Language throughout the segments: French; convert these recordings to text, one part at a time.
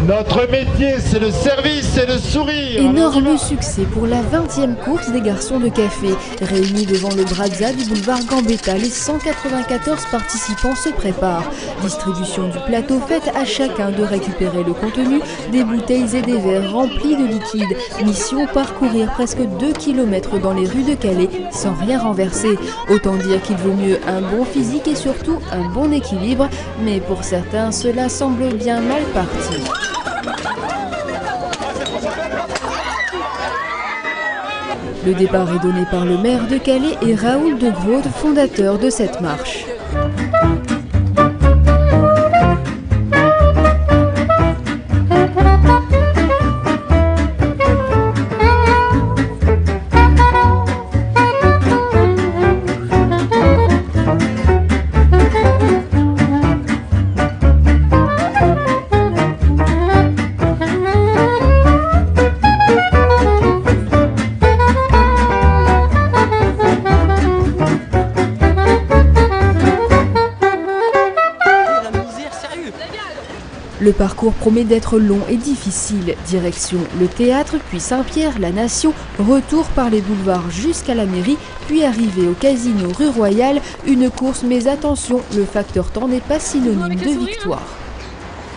Notre métier, c'est le service et le sourire. Énorme succès pour la 20e course des garçons de café. Réunis devant le Brazza du boulevard Gambetta, les 194 participants se préparent. Distribution du plateau faite à chacun de récupérer le contenu des bouteilles et des verres remplis de liquide. Mission parcourir presque 2 km dans les rues de Calais sans rien renverser. Autant dire qu'il vaut mieux un bon physique et surtout un bon équilibre. Mais pour certains, cela semble bien mal parti. Le départ est donné par le maire de Calais et Raoul de Groot, fondateur de cette marche. Le parcours promet d'être long et difficile. Direction le théâtre, puis Saint-Pierre, la Nation, retour par les boulevards jusqu'à la mairie, puis arrivée au casino rue Royale. Une course, mais attention, le facteur temps n'est pas synonyme de victoire.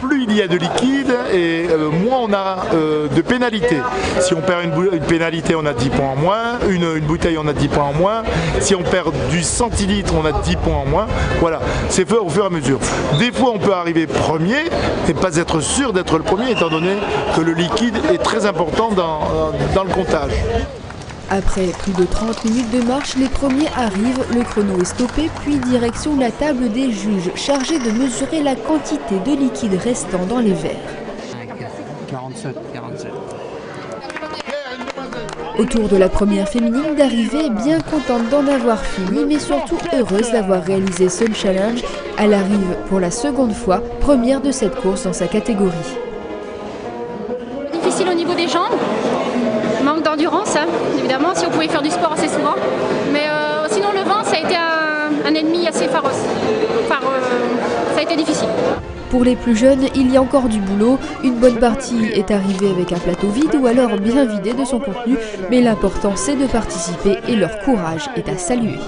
Plus il y a de liquide et moins on a de pénalités. Si on perd une pénalité, on a 10 points en moins. Une bouteille, on a 10 points en moins. Si on perd du centilitre, on a 10 points en moins. Voilà, c'est fait au fur et à mesure. Des fois, on peut arriver premier et pas être sûr d'être le premier, étant donné que le liquide est très important dans le comptage. Après plus de 30 minutes de marche, les premiers arrivent, le chrono est stoppé, puis direction la table des juges, chargés de mesurer la quantité de liquide restant dans les verres. 47. Autour de la première féminine d'arrivée, bien contente d'en avoir fini, mais surtout heureuse d'avoir réalisé ce challenge. Elle arrive pour la seconde fois, première de cette course dans sa catégorie. Difficile au niveau des jambes. Manque d'endurance, hein, évidemment, si on pouvait faire du sport assez souvent. Mais sinon, le vent, ça a été un ennemi assez féroce. Enfin, ça a été difficile. Pour les plus jeunes, il y a encore du boulot. Une bonne partie est arrivée avec un plateau vide ou alors bien vidé de son contenu. Mais l'important, c'est de participer et leur courage est à saluer.